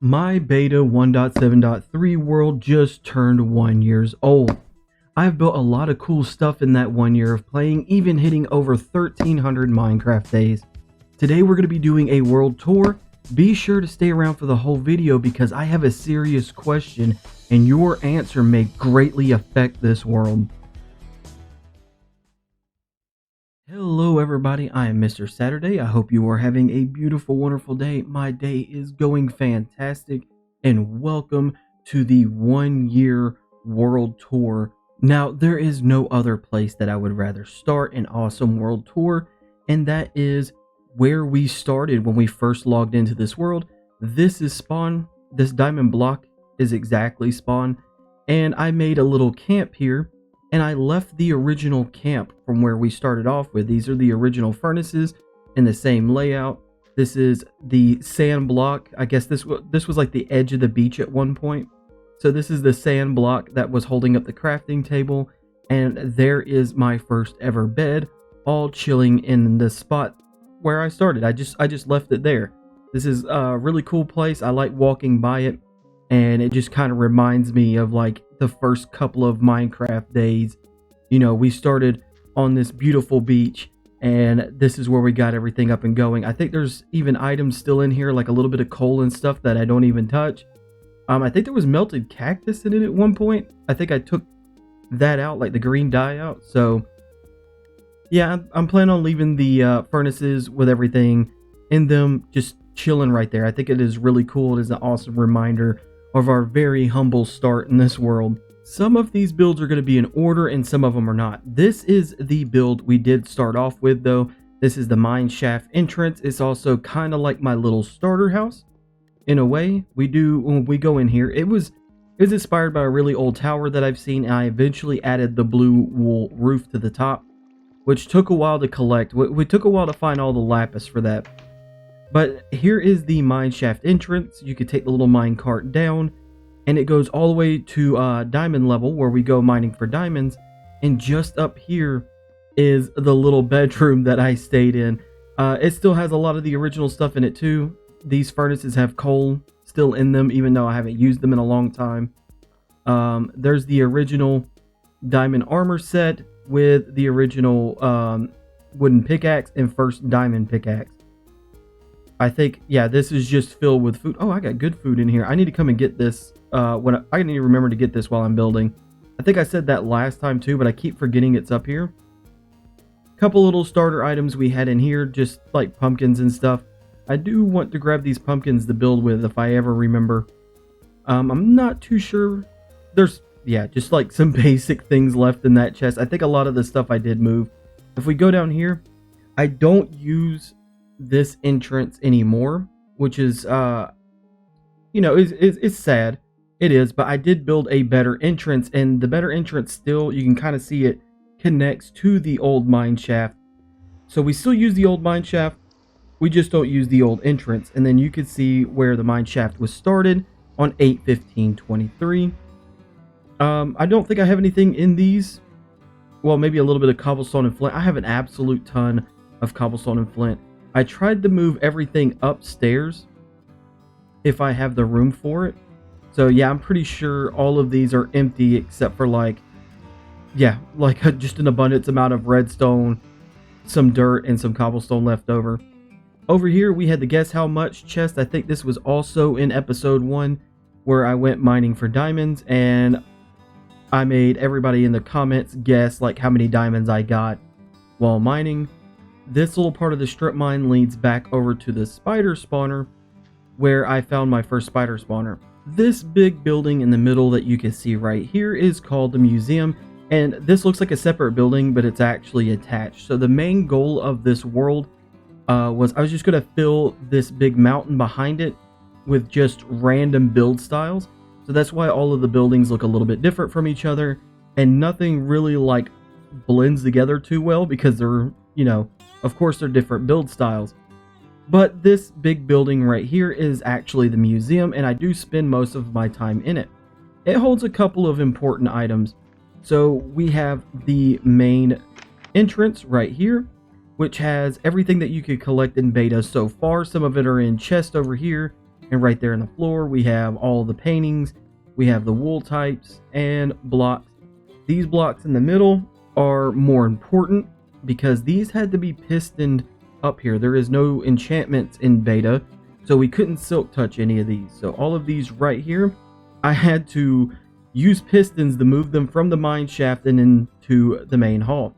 My beta 1.7.3 world just turned 1 year old. I've built a lot of cool stuff in that 1 year of playing, even hitting over 1,300 Minecraft days. Today we're going to be doing a world tour. Be sure to stay around for the whole video because I have a serious question and your answer may greatly affect this world. Hello everybody, I am Mr. Saturday. I hope you are having a beautiful, wonderful day. My day is going fantastic and welcome to the 1 year world tour. Now, there is no other place that I would rather start an awesome world tour, and that is where we started when we first logged into this world. This is spawn. This diamond block is exactly spawn, and I made a little camp here. And I left the original camp from where we started off with. These are the original furnaces in the same layout. This is the sand block. I guess this was like the edge of the beach at one point. So this is the sand block that was holding up the crafting table. And there is my first ever bed, all chilling in the spot where I started. I just left it there. This is a really cool place. I like walking by it. And it just kind of reminds me of like the first couple of Minecraft days. You know, we started on this beautiful beach and this is where we got everything up and going. I think there's even items still in here, like a little bit of coal and stuff that I don't even touch. I think there was melted cactus in it at one point. I think I took that out, like the green dye out. So yeah, I'm planning on leaving the furnaces with everything in them, just chilling right there. I think it is really cool. It is an awesome reminder of our very humble start in this world. Some of these builds are going to be in order and some of them are not. This is the build we did start off with though. This is the mine shaft entrance. It's also kind of like my little starter house in a way. When we go in here, it was inspired by a really old tower that I've seen, and I eventually added the blue wool roof to the top, which took a while to collect. It took a while to find all the lapis for that. But here is the mine shaft entrance. You could take the little mine cart down and it goes all the way to diamond level where we go mining for diamonds. And just up here is the little bedroom that I stayed in. It still has a lot of the original stuff in it too. These furnaces have coal still in them even though I haven't used them in a long time. There's the original diamond armor set with the original wooden pickaxe and first diamond pickaxe. I think, yeah, this is just filled with food. Oh, I got good food in here. I need to come and get this. I need to remember to get this while I'm building. I think I said that last time too, but I keep forgetting it's up here. Couple little starter items we had in here, just like pumpkins and stuff. I do want to grab these pumpkins to build with if I ever remember. I'm not too sure. There's, yeah, just like some basic things left in that chest. I think a lot of the stuff I did move. If we go down here, I don't use this entrance anymore, which is you know, it's sad. It is, but I did build a better entrance, and the better entrance still, you can kind of see it connects to the old mine shaft. So we still use the old mine shaft, we just don't use the old entrance. And then you can see where the mine shaft was started on 8/15/23. I don't think I have anything in these. Well, maybe a little bit of cobblestone and flint. I have an absolute ton of cobblestone and flint. I tried to move everything upstairs if I have the room for it. So yeah, I'm pretty sure all of these are empty except for like, yeah, like just an abundance amount of redstone, some dirt, and some cobblestone left over. Over here, we had the guess how much chest. I think this was also in episode 1 where I went mining for diamonds, and I made everybody in the comments guess like how many diamonds I got while mining. This little part of the strip mine leads back over to the spider spawner where I found my first spider spawner. This big building in the middle that you can see right here is called the museum, and this looks like a separate building but it's actually attached. So the main goal of this world was I was just going to fill this big mountain behind it with just random build styles. So that's why all of the buildings look a little bit different from each other and nothing really like blends together too well because they're, you know, of course they're different build styles. But this big building right here is actually the museum, and I do spend most of my time in it. It holds a couple of important items. So we have the main entrance right here, which has everything that you could collect in beta so far. Some of it are in chest over here, And right there in the floor, we have all the paintings. We have the wool types and blocks. These blocks in the middle are more important because these had to be pistoned up here. There is no enchantments in beta, so we couldn't silk touch any of these. So all of these right here, I had to use pistons to move them from the mine shaft and into the main hall.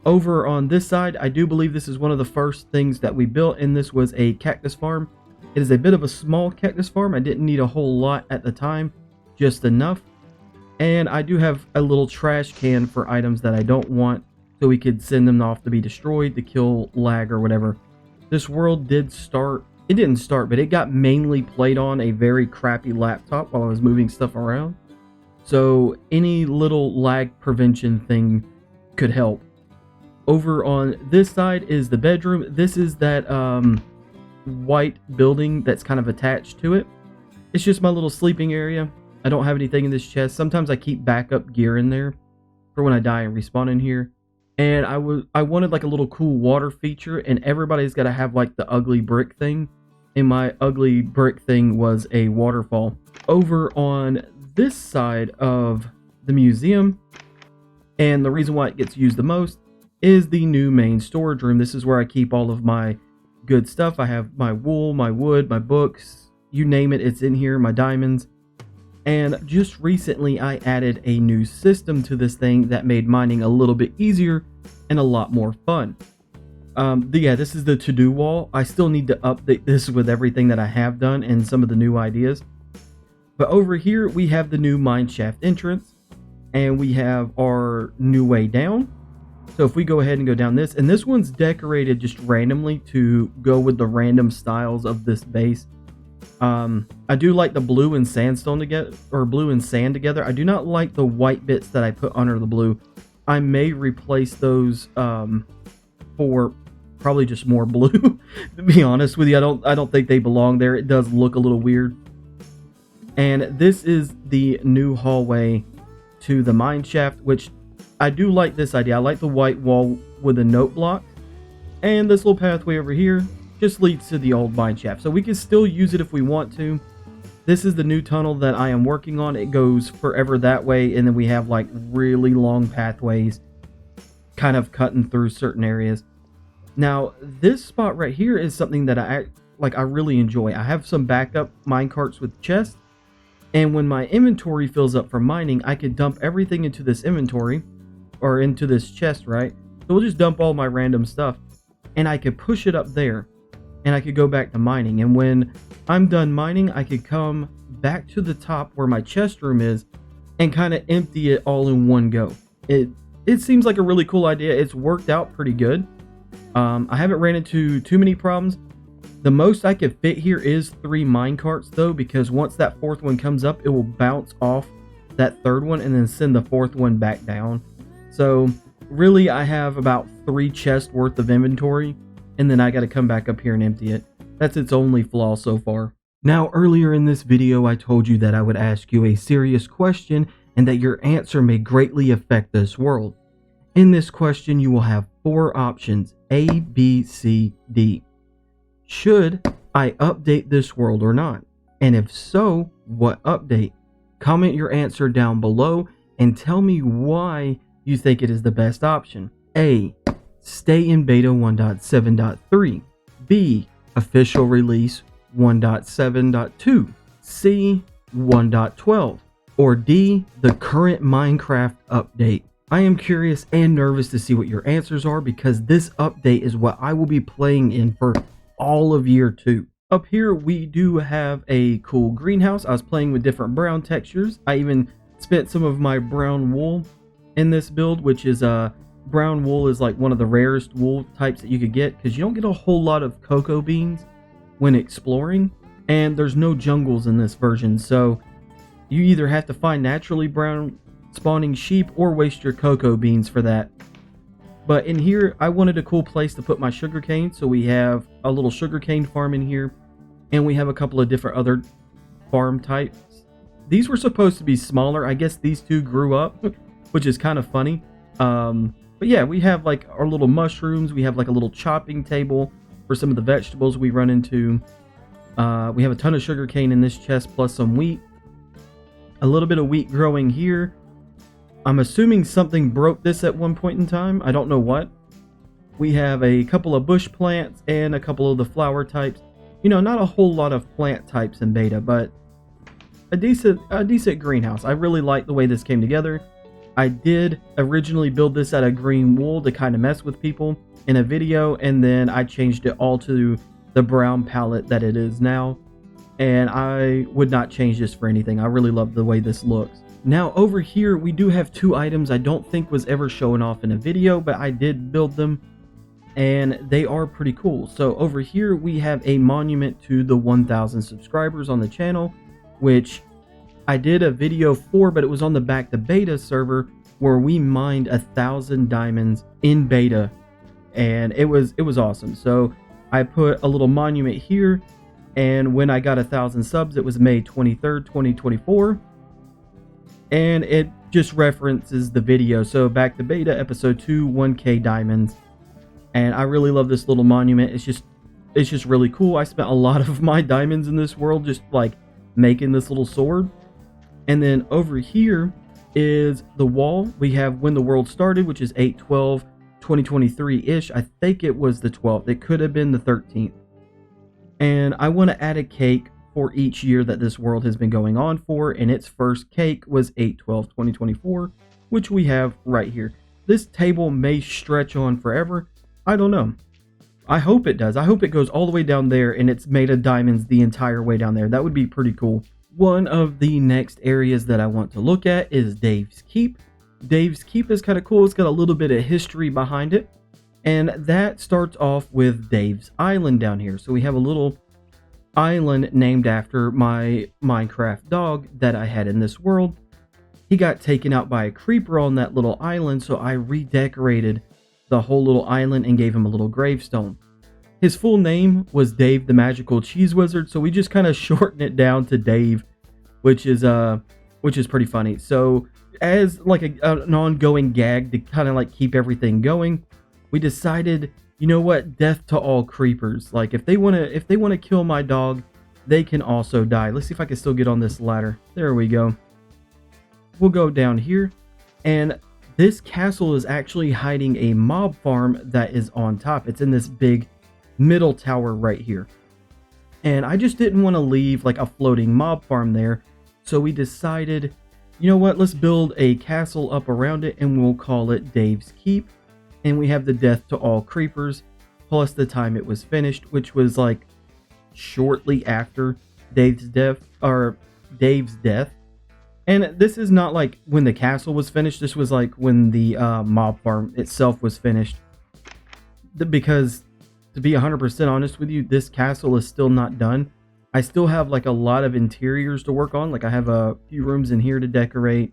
Over on this side, I do believe this is one of the first things that we built, and this was a cactus farm. It is a bit of a small cactus farm. I didn't need a whole lot at the time, just enough. And I do have a little trash can for items that I don't want, so we could send them off to be destroyed, to kill lag or whatever. This world did start, it didn't start, but it got mainly played on a very crappy laptop while I was moving stuff around. So any little lag prevention thing could help. Over on this side is the bedroom. This is that white building that's kind of attached to it. It's just my little sleeping area. I don't have anything in this chest. Sometimes I keep backup gear in there for when I die and respawn in here. And I wanted like a little cool water feature, and everybody's got to have like the ugly brick thing. And my ugly brick thing was a waterfall. Over on this side of the museum, and the reason why it gets used the most, is the new main storage room. This is where I keep all of my good stuff. I have my wool, my wood, my books, you name it, it's in here, my diamonds. And just recently I added a new system to this thing that made mining a little bit easier and a lot more fun. Yeah, this is the to-do wall. I still need to update this with everything that I have done and some of the new ideas. But over here we have the new mine shaft entrance, and we have our new way down. So if we go ahead and go down this, and this one's decorated just randomly to go with the random styles of this base. I do like the blue and sandstone together, or blue and sand together. I do not like the white bits that I put under the blue. I may replace those for probably just more blue. To be honest with you, I don't think they belong there. It does look a little weird. And this is the new hallway to the mine shaft, which I do like this idea. I like the white wall with a note block, and this little pathway over here just leads to the old mine shaft, so we can still use it if we want to. This is the new tunnel that I am working on. It goes forever that way, and then we have like really long pathways kind of cutting through certain areas. Now this spot right here is something that I really enjoy. I have some backup mine carts with chests, and when my inventory fills up from mining, I could dump everything into this inventory, or into this chest, right? So we'll just dump all my random stuff, and I could push it up there, and I could go back to mining. And when I'm done mining, I could come back to the top where my chest room is and kind of empty it all in one go. It seems like a really cool idea. It's worked out pretty good. I haven't ran into too many problems. The most I could fit here is 3 mine carts though, because once that 4th one comes up, it will bounce off that 3rd one and then send the 4th one back down. So really I have about 3 chests worth of inventory, and then I got to come back up here and empty it. That's its only flaw so far. Now earlier in this video I told you that I would ask you a serious question and that your answer may greatly affect this world. In this question you will have 4 options, A, B, C, D. Should I update this world or not? And if so, what update? Comment your answer down below and tell me why you think it is the best option. A, stay in beta 1.7.3. B, official release 1.7.2. C, 1.12. Or D, the current Minecraft update. I am curious and nervous to see what your answers are, because this update is what I will be playing in for all of year 2. Up here we do have a cool greenhouse. I was playing with different brown textures. I even spent some of my brown wool in this build, which is brown wool is like one of the rarest wool types that you could get, because you don't get a whole lot of cocoa beans when exploring, and there's no jungles in this version, so you either have to find naturally brown spawning sheep or waste your cocoa beans for that. But in here I wanted a cool place to put my sugarcane, so we have a little sugarcane farm in here, and we have a couple of different other farm types. These were supposed to be smaller. I guess these 2 grew up, which is kind of funny. But yeah, we have like our little mushrooms. We have like a little chopping table for some of the vegetables we run into. We have a ton of sugar cane in this chest, plus some wheat. A little bit of wheat growing here. I'm assuming something broke this at one point in time. I don't know what. We have a couple of bush plants and a couple of the flower types. You know, not a whole lot of plant types in beta, but a decent greenhouse. I really like the way this came together. I did originally build this out of green wool to kind of mess with people in a video, and then I changed it all to the brown palette that it is now. And I would not change this for anything. I really love the way this looks. Now over here, we do have two items I don't think was ever shown off in a video, but I did build them, and they are pretty cool. So over here, we have a monument to the 1,000 subscribers on the channel, which I did a video for, but it was on the Back to Beta server where we mined 1,000 diamonds in beta, and it was awesome. So I put a little monument here, and when I got 1,000 subs, it was May 23rd, 2024. And it just references the video. So Back to Beta episode 2, 1K diamonds. And I really love this little monument. It's just really cool. I spent a lot of my diamonds in this world just like making this little sword. And then over here is the wall. We have when the world started, which is 8/12/2023-ish. I think it was the 12th. It could have been the 13th. And I want to add a cake for each year that this world has been going on for, and its first cake was 8/12/2024, which we have right here. This table may stretch on forever. I don't know. I hope it does. I hope it goes all the way down there and it's made of diamonds the entire way down there. That would be pretty cool. One of the next areas that I want to look at is Dave's Keep. Dave's Keep is kind of cool. It's got a little bit of history behind it. And that starts off with Dave's Island down here. So we have a little island named after my Minecraft dog that I had in this world. He got taken out by a creeper on that little island, so I redecorated the whole little island and gave him a little gravestone. His full name was Dave the Magical Cheese Wizard, so we just kind of shortened it down to Dave, which is pretty funny. So as like an ongoing gag to kind of like keep everything going, we decided, you know what, death to all creepers. Like if they want to kill my dog, they can also die. Let's see if I can still get on this ladder. There we go. We'll go down here, and this castle is actually hiding a mob farm that is on top. It's in this big middle tower right here. And I just didn't want to leave like a floating mob farm there. So we decided, you know what, let's build a castle up around it and we'll call it Dave's Keep. And we have the death to all creepers plus the time it was finished, which was like shortly after Dave's death. And this is not like when the castle was finished. This was like when the mob farm itself was finished. Because to be 100% honest with you, this castle is still not done. I still have like a lot of interiors to work on. Like I have a few rooms in here to decorate.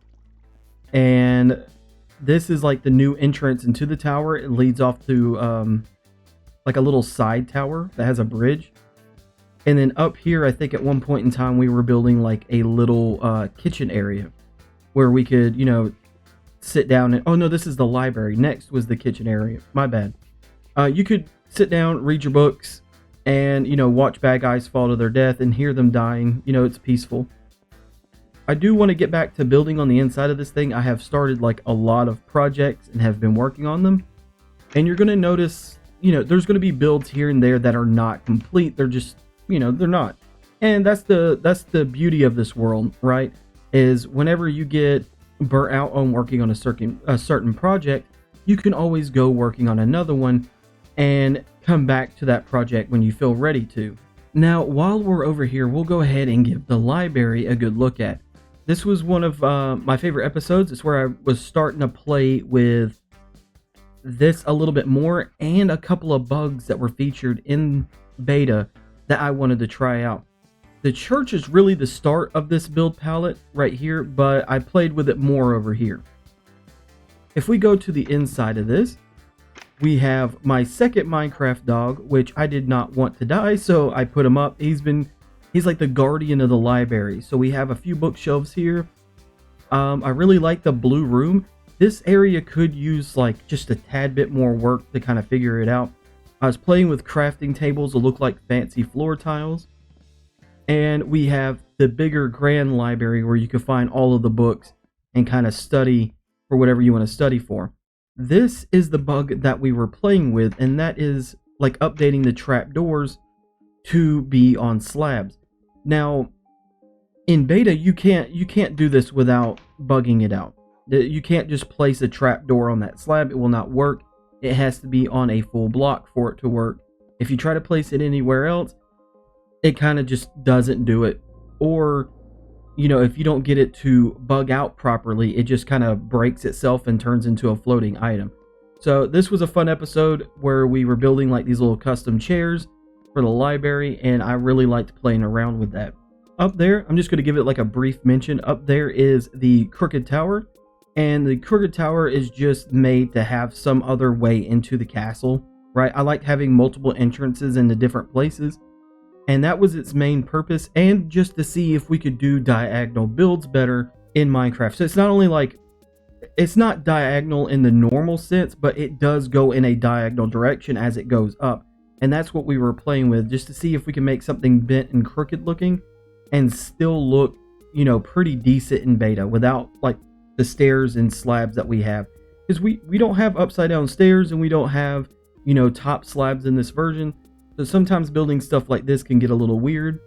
And this is like the new entrance into the tower. It leads off to like a little side tower that has a bridge. And then up here, I think at one point in time, we were building like a little kitchen area where we could, you know, sit down and, oh no, this is the library. Next was the kitchen area. My bad. You could sit down, read your books, and, you know, watch bad guys fall to their death and hear them dying. You know, it's peaceful. I do want to get back to building on the inside of this thing. I have started like a lot of projects and have been working on them. And you're going to notice, you know, there's going to be builds here and there that are not complete. They're just, you know, they're not. And that's the beauty of this world, right? Is whenever you get burnt out on working on a certain project, you can always go working on another one and come back to that project when you feel ready to. Now, while we're over here, we'll go ahead and give the library a good look at. This was one of my favorite episodes. It's where I was starting to play with this a little bit more and a couple of bugs that were featured in beta that I wanted to try out. The church is really the start of this build palette right here, but I played with it more over here. If we go to the inside of this, we have my second Minecraft dog, which I did not want to die, so I put him up. He's like the guardian of the library. So we have a few bookshelves here. I really like the blue room. This area could use like just a tad bit more work to kind of figure it out. I was playing with crafting tables that look like fancy floor tiles. And we have the bigger grand library where you can find all of the books and kind of study for whatever you want to study for. This is the bug that we were playing with, and that is like updating the trapdoors to be on slabs. Now, in beta, you can't do this without bugging it out. You can't just place a trapdoor on that slab; it will not work. It has to be on a full block for it to work. If you try to place it anywhere else, it kind of just doesn't do it. Or, if you don't get it to bug out properly, it just kind of breaks itself and turns into a floating item. So this was a fun episode where we were building like these little custom chairs for the library, and I really liked playing around with that. Up there, I'm just going to give it like a brief mention. Up there is the Crooked Tower, and the Crooked Tower is just made to have some other way into the castle, right? I like having multiple entrances into different places, and that was its main purpose, and just to see if we could do diagonal builds better in Minecraft. So it's not only like, it's not diagonal in the normal sense, but it does go in a diagonal direction as it goes up. And that's what we were playing with, just to see if we can make something bent and crooked looking and still look, pretty decent in beta without like the stairs and slabs that we have. Because we don't have upside down stairs, and we don't have, top slabs in this version. So sometimes building stuff like this can get a little weird,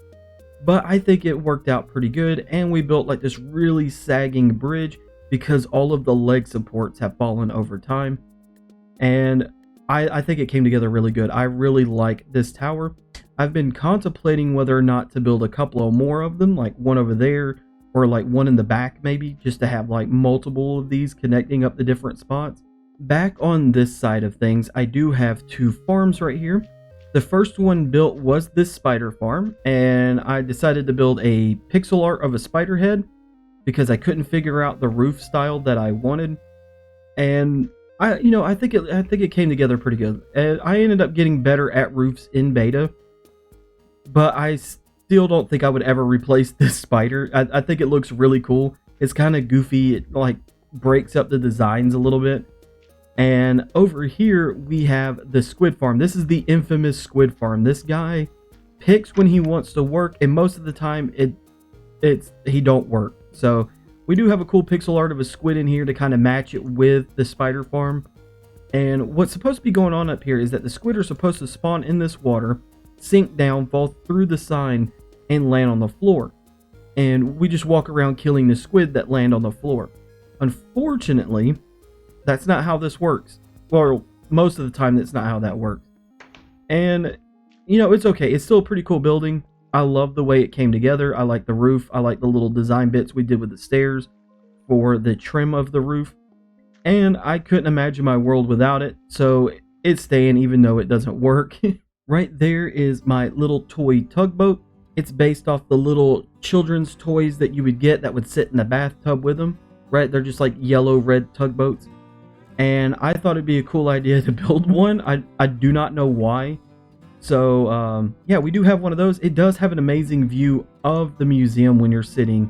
but I think it worked out pretty good. And we built like this really sagging bridge because all of the leg supports have fallen over time. And I think it came together really good. I really like this tower. I've been contemplating whether or not to build a couple of more of them, like one over there or like one in the back maybe, just to have like multiple of these connecting up the different spots. Back on this side of things, I do have two farms right here. The first one built was this spider farm, and I decided to build a pixel art of a spider head because I couldn't figure out the roof style that I wanted. And I think it came together pretty good. And I ended up getting better at roofs in beta, but I still don't think I would ever replace this spider. I think it looks really cool. It's kind of goofy. It like breaks up the designs a little bit. And over here we have the squid farm. This is the infamous squid farm. This guy picks when he wants to work, and most of the time he don't work. So we do have a cool pixel art of a squid in here to kind of match it with the spider farm. And what's supposed to be going on up here is that the squid are supposed to spawn in this water, sink down, fall through the sign, and land on the floor. And we just walk around killing the squid that land on the floor. Unfortunately, that's not how this works. Well, most of the time, that's not how that works. And, it's okay. It's still a pretty cool building. I love the way it came together. I like the roof. I like the little design bits we did with the stairs for the trim of the roof. And I couldn't imagine my world without it. So it's staying even though it doesn't work. Right there is my little toy tugboat. It's based off the little children's toys that you would get that would sit in the bathtub with them. Right? They're just like yellow-red tugboats. And I thought it'd be a cool idea to build one. I do not know why. So, yeah, we do have one of those. It does have an amazing view of the museum when you're sitting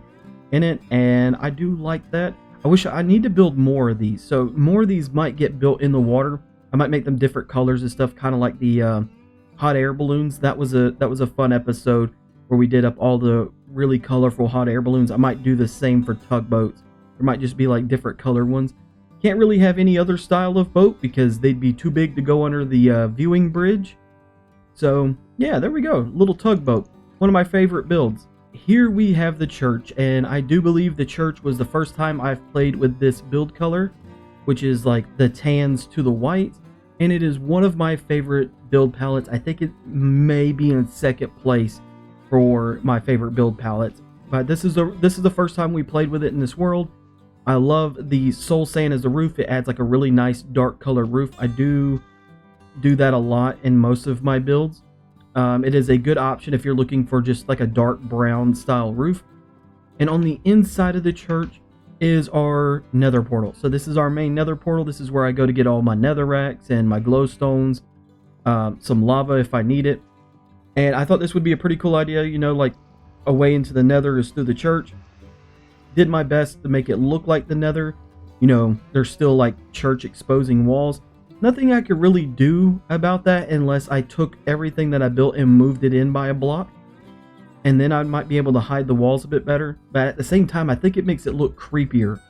in it, and I do like that. I need to build more of these. So more of these might get built in the water. I might make them different colors and stuff, kind of like the hot air balloons. That was a fun episode where we did up all the really colorful hot air balloons. I might do the same for tugboats. There might just be like different color ones. Can't really have any other style of boat because they'd be too big to go under the viewing bridge. So yeah, there we go. Little tugboat. One of my favorite builds. Here we have the church, and I do believe the church was the first time I've played with this build color, which is like the tans to the white, and it is one of my favorite build palettes. I think it may be in second place for my favorite build palettes. But this is the first time we played with it in this world. I love the soul sand as the roof. It adds like a really nice dark color roof. I do that a lot in most of my builds. It is a good option if you're looking for just like a dark brown style roof. And on the inside of the church is our nether portal. So this is our main nether portal. This is where I go to get all my netherracks and my glowstones, some lava if I need it. And I thought this would be a pretty cool idea, like a way into the nether is through the church. Did my best to make it look like the nether. There's still like church exposing walls. Nothing I could really do about that unless I took everything that I built and moved it in by a block. and then I might be able to hide the walls a bit better. But at the same time, I think it makes it look creepier,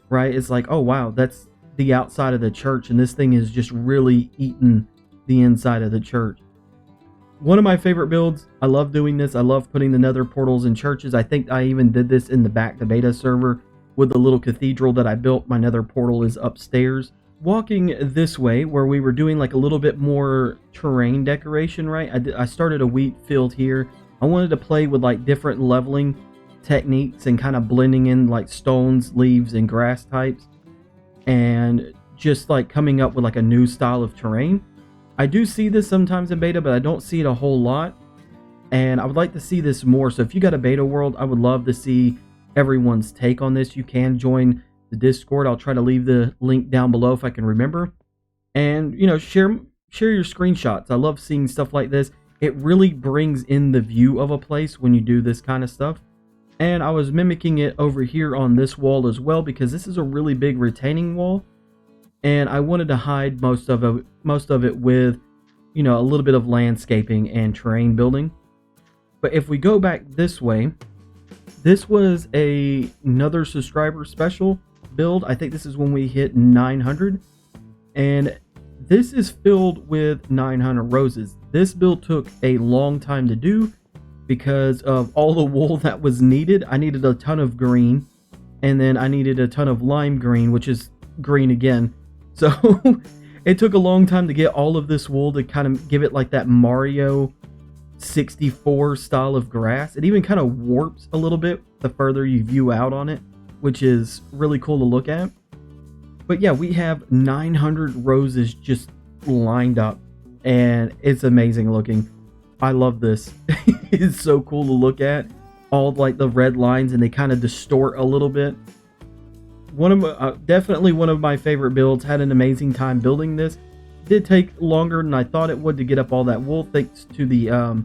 right? It's like, oh wow, that's the outside of the church, and this thing is just really eating the inside of the church. One of my favorite builds. I love doing this. I love putting the nether portals in churches. I think I even did this in the back to beta server with the little cathedral that I built. My nether portal is upstairs. Walking this way, where we were doing like a little bit more terrain decoration, right? I started a wheat field here. I wanted to play with like different leveling techniques and kind of blending in like stones, leaves, and grass types, and just like coming up with like a new style of terrain. I do see this sometimes in beta, but I don't see it a whole lot, and I would like to see this more. So if you got a beta world, I would love to see everyone's take on this. You can join the Discord. I'll try to leave the link down below if I can remember, and you know, share your screenshots. I love seeing stuff like this. It really brings in the view of a place when you do this kind of stuff. And I was mimicking it over here on this wall as well, because this is a really big retaining wall, and I wanted to hide most of it with, you know, a little bit of landscaping and terrain building. But if we go back this way, this was another subscriber special build. I think this is when we hit 900, and this is filled with 900 roses. This build took a long time to do because of all the wool that was needed. I needed a ton of green, and then I needed a ton of lime green, which is green again. So it took a long time to get all of this wool to kind of give it like that Mario 64 style of grass. It even kind of warps a little bit the further you view out on it, which is really cool to look at. But yeah, we have 900 roses just lined up, and it's amazing looking. I love this. It's so cool to look at. All like the red lines, and they kind of distort a little bit. Definitely one of my favorite builds. Had an amazing time building this. Did take longer than I thought it would to get up all that wool, thanks to the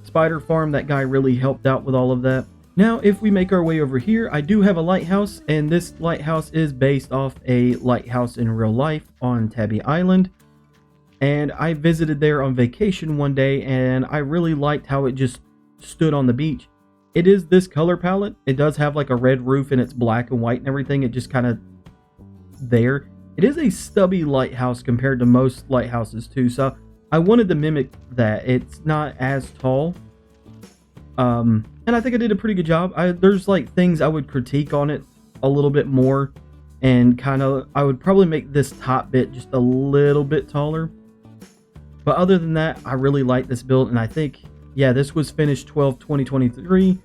spider farm. That guy really helped out with all of that. Now, if we make our way over here, I do have a lighthouse, and this lighthouse is based off a lighthouse in real life on Tabby Island. And I visited there on vacation one day, and I really liked how it just stood on the beach. It is this color palette. It does have like a red roof, and it's black and white and everything. It just kind of there. It is a stubby lighthouse compared to most lighthouses too, so I wanted to mimic that. It's not as tall. And I think I did a pretty good job. There's like things I would critique on it a little bit more, and kind of I would probably make this top bit just a little bit taller. But other than that, I really like this build, and I think, yeah, this was finished 12/20/23.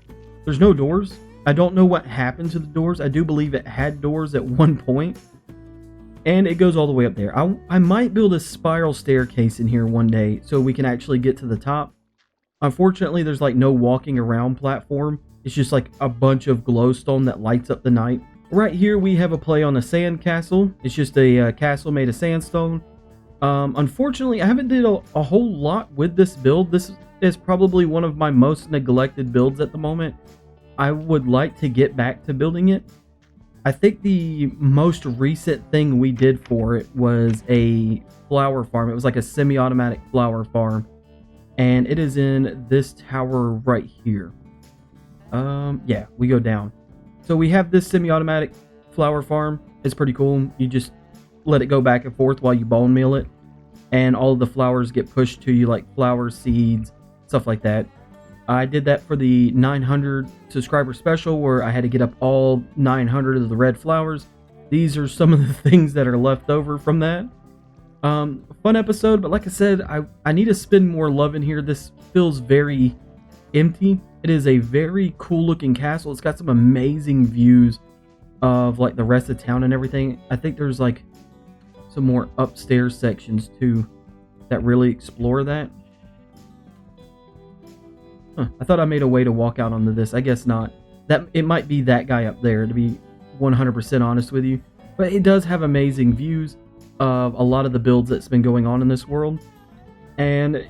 There's no doors. I don't know what happened to the doors. I do believe it had doors at one point, and it goes all the way up there. I might build a spiral staircase in here one day so we can actually get to the top. Unfortunately, there's like no walking around platform. It's just like a bunch of glowstone that lights up the night. Right here, we have a play on a sand castle. It's just a castle made of sandstone. Unfortunately, I haven't did a whole lot with this build. This is probably one of my most neglected builds at the moment. I would like to get back to building it. I think the most recent thing we did for it was a flower farm. It was like a semi-automatic flower farm, and it is in this tower right here. Yeah, we go down. So we have this semi-automatic flower farm. It's pretty cool. You just let it go back and forth while you bone meal it, and all of the flowers get pushed to you, like flower seeds, stuff like that. I did that for the 900 subscriber special, where I had to get up all 900 of the red flowers. These are some of the things that are left over from that. Fun episode, but like I said, I need to spend more love in here. This feels very empty. It is a very cool looking castle. It's got some amazing views of like the rest of town and everything. I think there's like some more upstairs sections too that really explore that. I thought I made a way to walk out onto this. I guess not. That it might be that guy up there, to be 100% honest with you. But it does have amazing views of a lot of the builds that's been going on in this world. And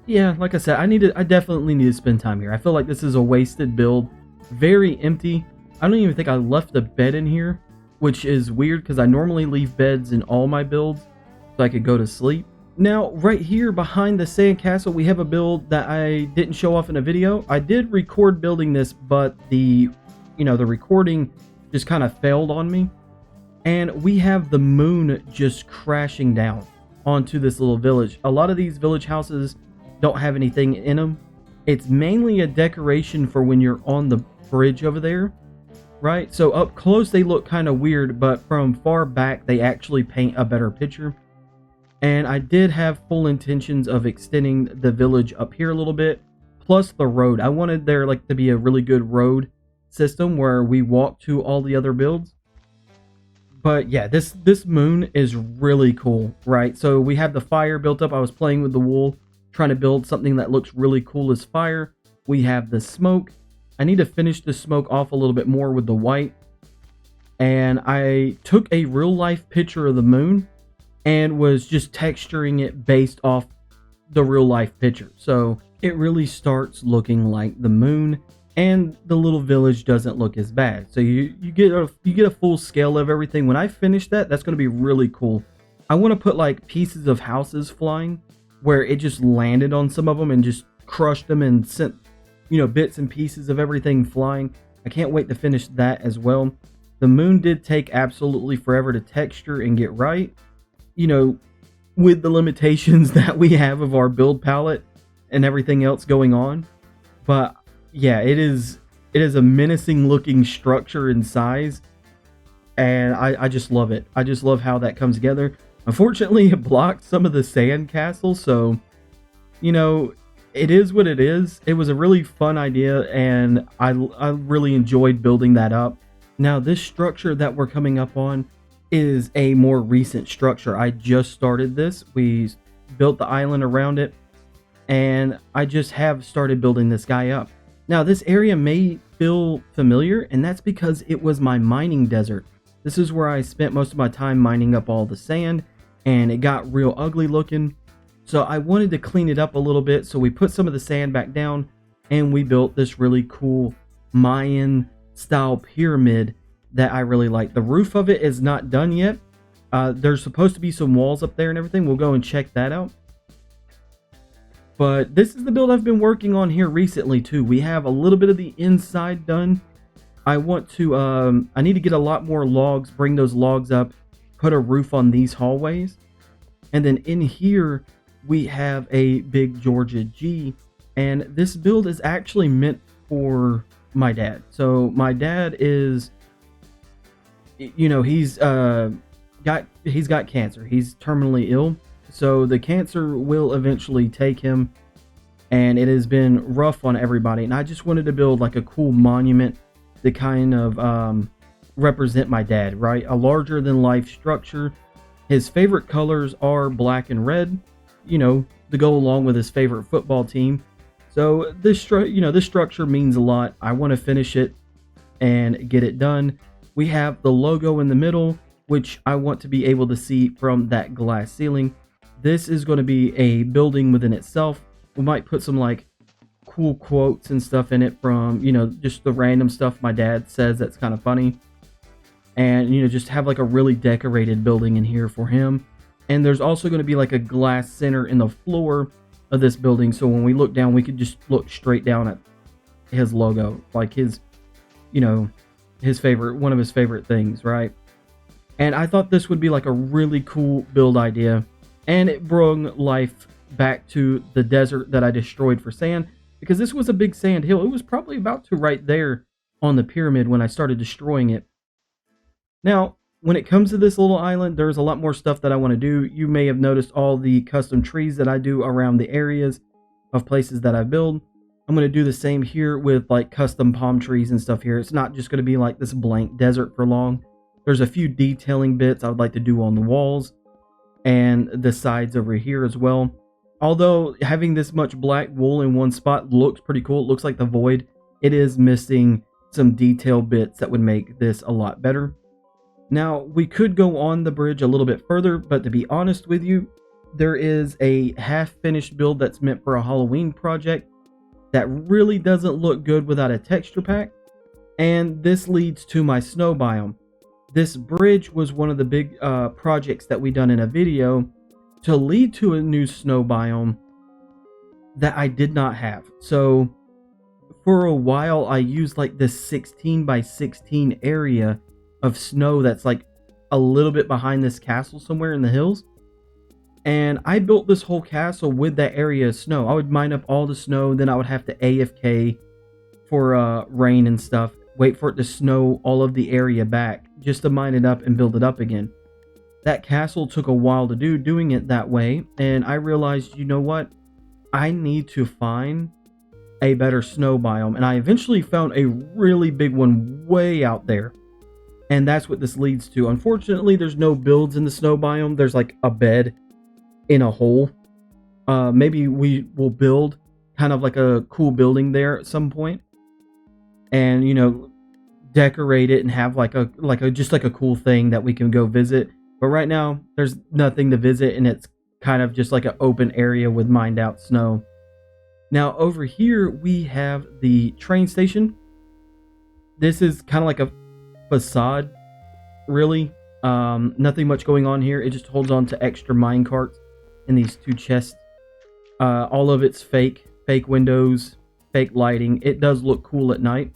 yeah, like I said, I definitely need to spend time here. I feel like this is a wasted build. Very empty. I don't even think I left a bed in here, which is weird because I normally leave beds in all my builds so I could go to sleep. Now, right here behind the sandcastle, we have a build that I didn't show off in a video. I did record building this, but the recording just kind of failed on me. And we have the moon just crashing down onto this little village. A lot of these village houses don't have anything in them. It's mainly a decoration for when you're on the bridge over there, right? So up close, they look kind of weird, but from far back, they actually paint a better picture. And I did have full intentions of extending the village up here a little bit, plus the road. I wanted there like to be a really good road system where we walk to all the other builds. But yeah, this moon is really cool, right? So we have the fire built up. I was playing with the wool, trying to build something that looks really cool as fire. We have the smoke. I need to finish the smoke off a little bit more with the white. And I took a real life picture of the moon and was just texturing it based off the real life picture. So it really starts looking like the moon, and the little village doesn't look as bad. So you get a full scale of everything. When I finish that, that's going to be really cool. I want to put like pieces of houses flying where it just landed on some of them and just crushed them and sent, bits and pieces of everything flying. I can't wait to finish that as well. The moon did take absolutely forever to texture and get right, with the limitations that we have of our build palette and everything else going on. But yeah, it is a menacing looking structure and size, and I just love it. I just love how that comes together. Unfortunately, it blocked some of the sand castle, so it is what it is. It was a really fun idea, and I really enjoyed building that up. Now, this structure that we're coming up on is a more recent structure. I just started this. We built the island around it, and I just have started building this guy up. Now, this area may feel familiar, and that's because it was my mining desert. This is where I spent most of my time mining up all the sand, and it got real ugly looking. So I wanted to clean it up a little bit, so we put some of the sand back down, and we built this really cool Mayan style pyramid that I really like. The roof of it is not done yet. There's supposed to be some walls up there and everything. We'll go and check that out. But this is the build I've been working on here recently too. We have a little bit of the inside done. I want to, I need to get a lot more logs, bring those logs up, put a roof on these hallways. And then in here, we have a big Georgia G. And this build is actually meant for my dad. So my dad is, he's got cancer. He's terminally ill. So the cancer will eventually take him, and it has been rough on everybody. And I just wanted to build like a cool monument to kind of represent my dad, right? A larger than life structure. His favorite colors are black and red, to go along with his favorite football team. So this structure means a lot. I want to finish it and get it done. We have the logo in the middle, which I want to be able to see from that glass ceiling. This is going to be a building within itself. We might put some like cool quotes and stuff in it from, just the random stuff my dad says that's kind of funny. And, just have like a really decorated building in here for him. And there's also going to be like a glass center in the floor of this building. So when we look down, we could just look straight down at his logo, like his, one of his favorite things, right? And I thought this would be like a really cool build idea. And it brought life back to the desert that I destroyed for sand, because this was a big sand hill. It was probably about to right there on the pyramid when I started destroying it. Now, when it comes to this little island, there's a lot more stuff that I want to do. You may have noticed all the custom trees that I do around the areas of places that I build. I'm going to do the same here with like custom palm trees and stuff here. It's not just going to be like this blank desert for long. There's a few detailing bits I would like to do on the walls and the sides over here as well. Although having this much black wool in one spot looks pretty cool. It looks like the void. It is missing some detail bits that would make this a lot better. Now, we could go on the bridge a little bit further, but to be honest with you, there is a half-finished build that's meant for a Halloween project that really doesn't look good without a texture pack. And this leads to my snow biome. This bridge was one of the big projects that we done in a video, to lead to a new snow biome that I did not have. So for a while I used like this 16 by 16 area of snow that's like a little bit behind this castle somewhere in the hills. And I built this whole castle with that area of snow. I would mine up all the snow, then I would have to AFK for rain and stuff, wait for it to snow all of the area back just to mine it up and build it up again. That castle took a while to do, doing it that way, and I realized, you know what? I need to find a better snow biome, and I eventually found a really big one way out there, and that's what this leads to. Unfortunately, there's no builds in the snow biome. There's like a bed in a hole. Maybe we will build kind of like a cool building there at some point, and decorate it and have like a just like a cool thing that we can go visit. But right now there's nothing to visit, and it's kind of just like an open area with mined out snow. Now over here we have the train station. This is kind of like a facade, really. Nothing much going on here. It just holds on to extra mine carts in these two chests. All of it's fake windows, fake lighting. It does look cool at night,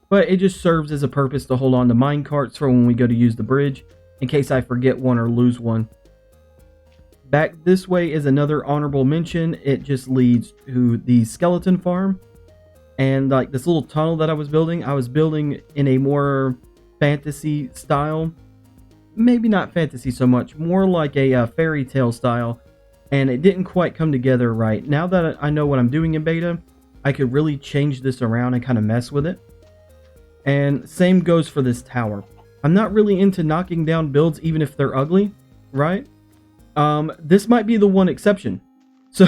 but it just serves as a purpose to hold on to mine carts for when we go to use the bridge, in case I forget one or lose one. Back this way is another honorable mention. It just leads to the skeleton farm, and like this little tunnel that I was building in a more fantasy style. Maybe not fantasy so much, more like a fairy tale style, and it didn't quite come together right. Now that I know what I'm doing in beta, I could really change this around and kind of mess with it. And same goes for this tower. I'm not really into knocking down builds even if they're ugly, right? This might be the one exception. So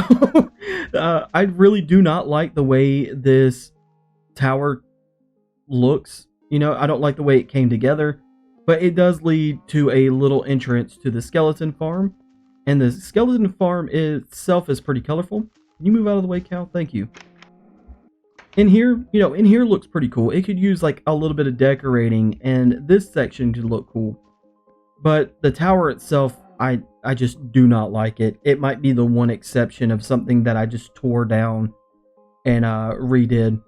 I really do not like the way this tower looks. I don't like the way it came together, but it does lead to a little entrance to the skeleton farm. And the skeleton farm itself is pretty colorful. Can you move out of the way, Cal? Thank you. In here, in here looks pretty cool. It could use like a little bit of decorating, and this section could look cool. But the tower itself, I just do not like it. It might be the one exception of something that I just tore down and redid.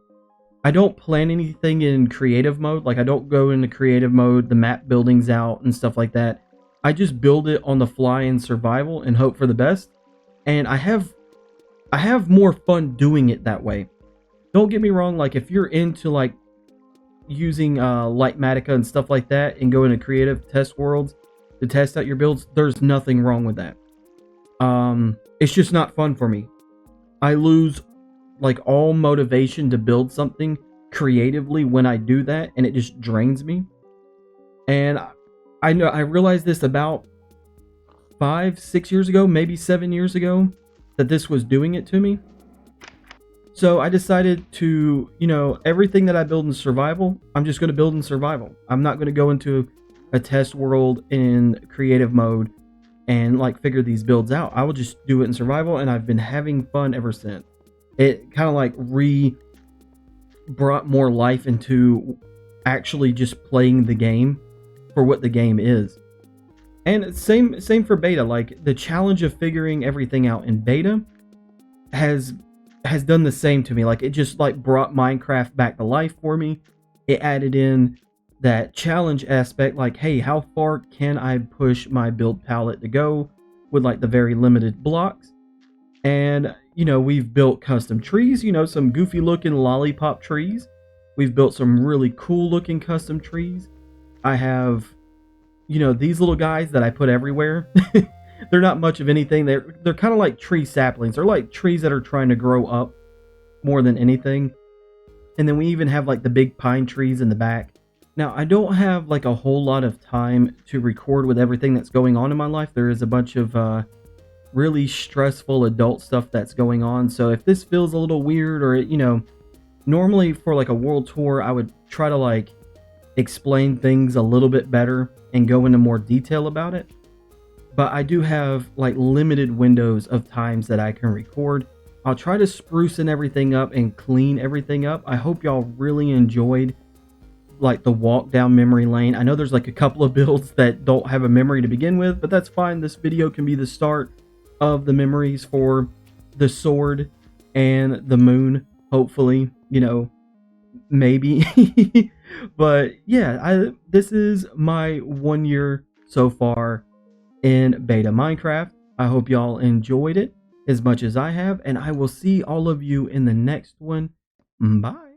I don't plan anything in creative mode. Like, I don't go into creative mode, the map buildings out and stuff like that. I just build it on the fly in survival and hope for the best. And I have more fun doing it that way. Don't get me wrong, like if you're into like using Lightmatica and stuff like that and go into creative test worlds to test out your builds, there's nothing wrong with that. It's just not fun for me. I lose like all motivation to build something creatively when I do that, and it just drains me. And I realized this about 5-6 years ago, maybe 7 years ago, that this was doing it to me. So I decided to, everything that I build in survival, I'm just going to build in survival. I'm not going to go into a test world in creative mode and like figure these builds out. I will just do it in survival, and I've been having fun ever since. It kind of like brought more life into actually just playing the game for what the game is. And same for beta. Like the challenge of figuring everything out in beta has done the same to me. Like it just like brought Minecraft back to life for me. It added in that challenge aspect, like, hey, how far can I push my build palette to go with like the very limited blocks? And we've built custom trees, some goofy looking lollipop trees. We've built some really cool looking custom trees. I have these little guys that I put everywhere. They're not much of anything. They're kind of like tree saplings. They're like trees that are trying to grow up more than anything. And then we even have like the big pine trees in the back. Now, I don't have like a whole lot of time to record with everything that's going on in my life. There is a bunch of really stressful adult stuff that's going on. So if this feels a little weird, or normally for like a world tour, I would try to like explain things a little bit better and go into more detail about it. But I do have like limited windows of times that I can record. I'll try to spruce everything up and clean everything up. I hope y'all really enjoyed like the walk down memory lane. I know there's like a couple of builds that don't have a memory to begin with, but that's fine. This video can be the start of the memories for the sword and the moon. Hopefully, maybe. But yeah, this is my 1 year so far in beta Minecraft. I hope y'all enjoyed it as much as I have, and I will see all of you in the next one. Bye.